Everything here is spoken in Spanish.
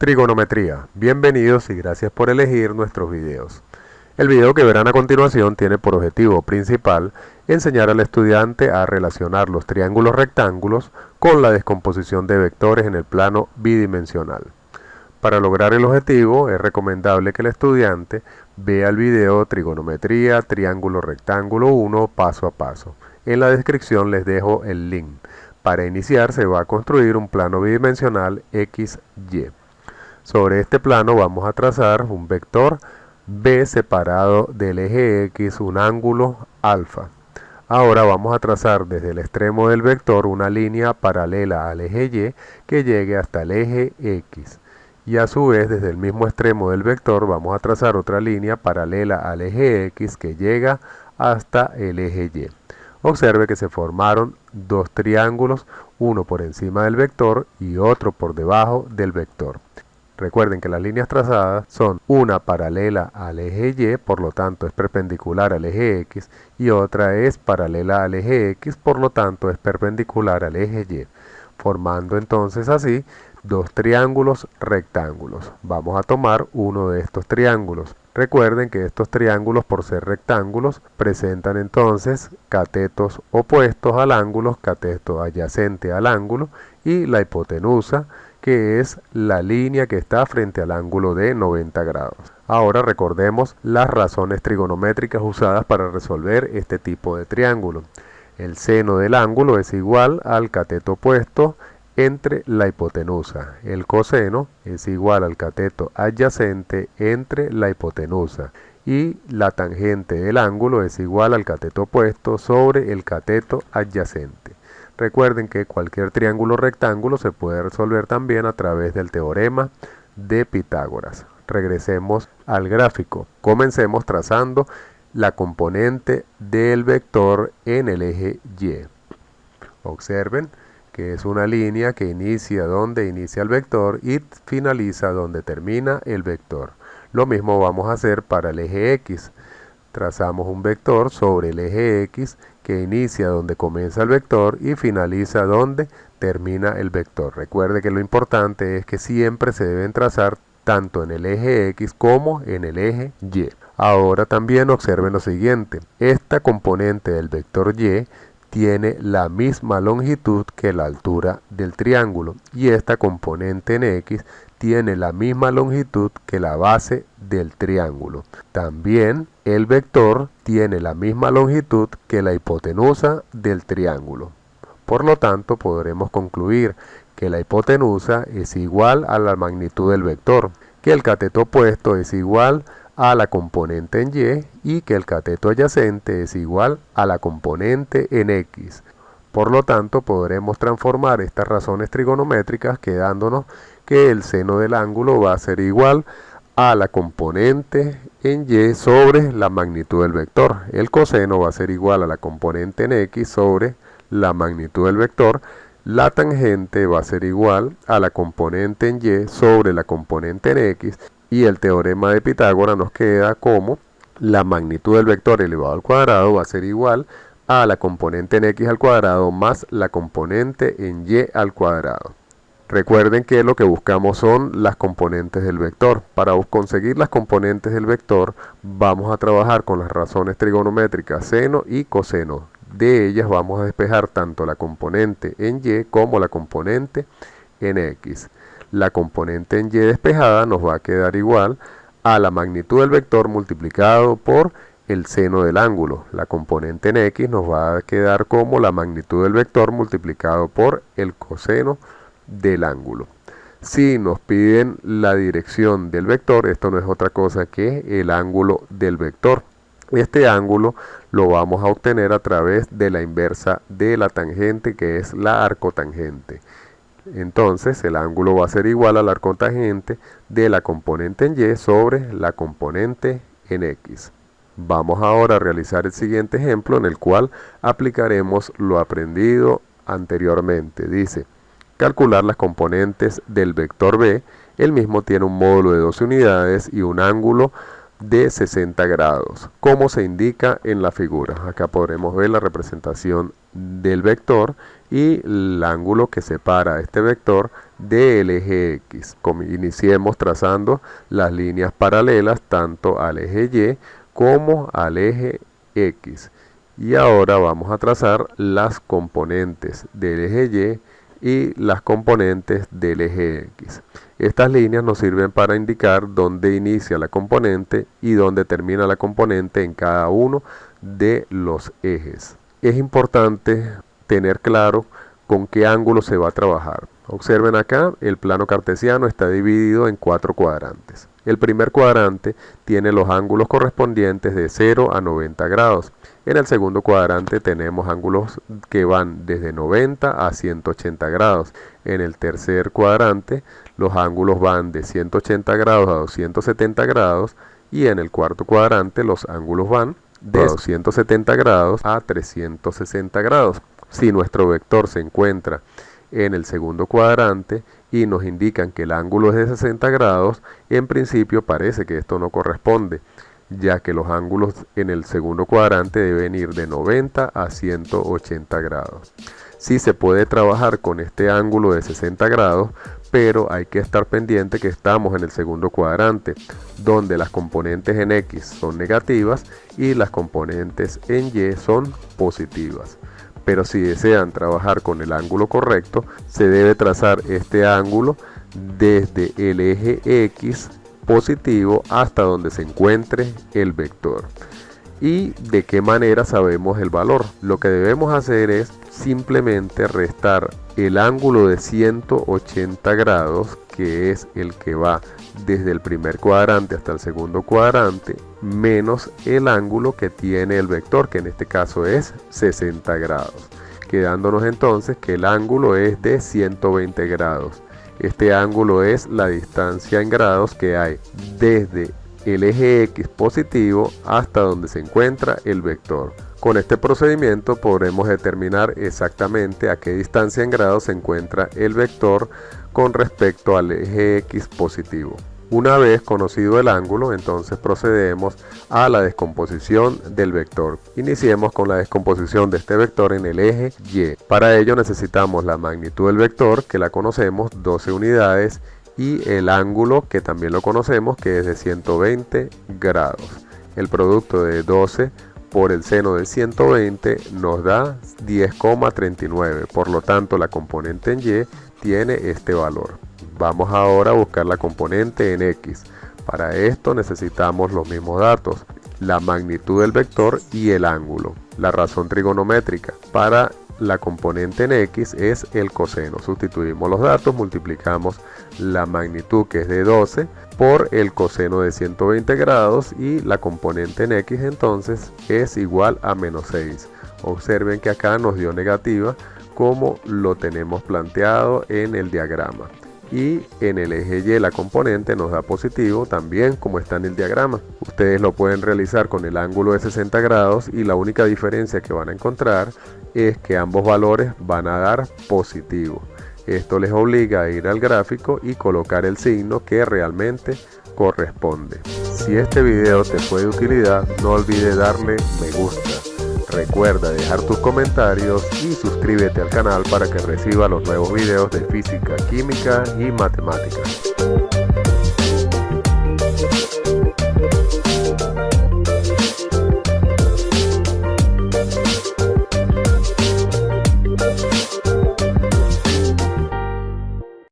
Trigonometría. Bienvenidos y gracias por elegir nuestros videos. El video que verán a continuación tiene por objetivo principal enseñar al estudiante a relacionar los triángulos rectángulos con la descomposición de vectores en el plano bidimensional. Para lograr el objetivo es recomendable que el estudiante vea el video Trigonometría Triángulo Rectángulo 1 paso a paso. En la descripción les dejo el link. Para iniciar se va a construir un plano bidimensional XY. Sobre este plano vamos a trazar un vector B separado del eje X, un ángulo alfa. Ahora vamos a trazar desde el extremo del vector una línea paralela al eje Y que llegue hasta el eje X. Y a su vez desde el mismo extremo del vector vamos a trazar otra línea paralela al eje X que llega hasta el eje Y. Observe que se formaron dos triángulos, uno por encima del vector y otro por debajo del vector. Recuerden que las líneas trazadas son una paralela al eje Y, por lo tanto es perpendicular al eje X, y otra es paralela al eje X, por lo tanto es perpendicular al eje Y, formando entonces así dos triángulos rectángulos. Vamos a tomar uno de estos triángulos. Recuerden que estos triángulos, por ser rectángulos, presentan entonces catetos opuestos al ángulo, cateto adyacente al ángulo, y la hipotenusa, que es la línea que está frente al ángulo de 90 grados. Ahora recordemos las razones trigonométricas usadas para resolver este tipo de triángulo. El seno del ángulo es igual al cateto opuesto entre la hipotenusa. El coseno es igual al cateto adyacente entre la hipotenusa. Y la tangente del ángulo es igual al cateto opuesto sobre el cateto adyacente. Recuerden que cualquier triángulo rectángulo se puede resolver también a través del teorema de Pitágoras. Regresemos al gráfico. Comencemos trazando la componente del vector en el eje Y. Observen que es una línea que inicia donde inicia el vector y finaliza donde termina el vector. Lo mismo vamos a hacer para el eje X. Trazamos un vector sobre el eje X que inicia donde comienza el vector y finaliza donde termina el vector. Recuerde que lo importante es que siempre se deben trazar tanto en el eje X como en el eje Y. Ahora también observen lo siguiente. Esta componente del vector Y tiene la misma longitud que la altura del triángulo y esta componente en X tiene la misma longitud que la base del triángulo. También el vector tiene la misma longitud que la hipotenusa del triángulo. Por lo tanto, podremos concluir que la hipotenusa es igual a la magnitud del vector, que el cateto opuesto es igual a la componente en Y y que el cateto adyacente es igual a la componente en X. Por lo tanto, podremos transformar estas razones trigonométricas quedándonos que el seno del ángulo va a ser igual a la componente en Y sobre la magnitud del vector. El coseno va a ser igual a la componente en X sobre la magnitud del vector. La tangente va a ser igual a la componente en Y sobre la componente en X. Y el teorema de Pitágoras nos queda como la magnitud del vector elevado al cuadrado va a ser igual a la componente en X al cuadrado más la componente en Y al cuadrado. Recuerden que lo que buscamos son las componentes del vector. Para conseguir las componentes del vector vamos a trabajar con las razones trigonométricas seno y coseno. De ellas vamos a despejar tanto la componente en Y como la componente en X. La componente en Y despejada nos va a quedar igual a la magnitud del vector multiplicado por el seno del ángulo. La componente en X nos va a quedar como la magnitud del vector multiplicado por el coseno del ángulo. Si nos piden la dirección del vector, esto no es otra cosa que el ángulo del vector. Este ángulo lo vamos a obtener a través de la inversa de la tangente, que es la arcotangente. Entonces el ángulo va a ser igual al arcotangente de la componente en Y sobre la componente en X. Vamos ahora a realizar el siguiente ejemplo en el cual aplicaremos lo aprendido anteriormente. Dice, calcular las componentes del vector B. El mismo tiene un módulo de 12 unidades y un ángulo de 60 grados, como se indica en la figura. Acá podremos ver la representación del vector y el ángulo que separa este vector del eje X. Iniciemos trazando las líneas paralelas tanto al eje Y como al eje X. Y ahora vamos a trazar las componentes del eje Y y las componentes del eje X. Estas líneas nos sirven para indicar dónde inicia la componente y dónde termina la componente en cada uno de los ejes. Es importante tener claro con qué ángulo se va a trabajar. Observen acá, el plano cartesiano está dividido en 4 cuadrantes. El primer cuadrante tiene los ángulos correspondientes de 0 a 90 grados. En el segundo cuadrante tenemos ángulos que van desde 90 a 180 grados. En el tercer cuadrante los ángulos van de 180 grados a 270 grados. Y en el cuarto cuadrante los ángulos van de 270 grados a 360 grados. Si nuestro vector se encuentra en el segundo cuadrante y nos indican que el ángulo es de 60 grados, en principio parece que esto no corresponde, ya que los ángulos en el segundo cuadrante deben ir de 90 a 180 grados. Sí se puede trabajar con este ángulo de 60 grados, pero hay que estar pendiente que estamos en el segundo cuadrante, donde las componentes en X son negativas y las componentes en Y son positivas. Pero si desean trabajar con el ángulo correcto, se debe trazar este ángulo desde el eje X positivo hasta donde se encuentre el vector. ¿Y de qué manera sabemos el valor? Lo que debemos hacer es simplemente restar el ángulo de 180 grados, que es el que va desde el primer cuadrante hasta el segundo cuadrante, menos el ángulo que tiene el vector, que en este caso es 60 grados, quedándonos entonces que el ángulo es de 120 grados. Este ángulo es la distancia en grados que hay desde el eje X positivo hasta donde se encuentra el vector. Con este procedimiento podremos determinar exactamente a qué distancia en grados se encuentra el vector con respecto al eje X positivo. Una vez conocido el ángulo, entonces procedemos a la descomposición del vector. Iniciemos con la descomposición de este vector en el eje Y. Para ello necesitamos la magnitud del vector, que la conocemos, 12 unidades, y el ángulo, que también lo conocemos, que es de 120 grados. El producto de 12 por el seno de 120 nos da 10,39. Por lo tanto, la componente en Y tiene este valor. Vamos ahora a buscar la componente en X. Para esto necesitamos los mismos datos: la magnitud del vector y el ángulo. La razón trigonométrica para la componente en X es el coseno. Sustituimos los datos, multiplicamos la magnitud, que es de 12, por el coseno de 120 grados, y la componente en X entonces es igual a menos 6. Observen que acá nos dio negativa, como lo tenemos planteado en el diagrama. Y en el eje Y la componente nos da positivo, también como está en el diagrama. Ustedes lo pueden realizar con el ángulo de 60 grados y la única diferencia que van a encontrar es que ambos valores van a dar positivo. Esto les obliga a ir al gráfico y colocar el signo que realmente corresponde. Si este video te fue de utilidad, no olvides darle me gusta. Recuerda dejar tus comentarios y suscríbete al canal para que reciba los nuevos videos de física, química y matemáticas.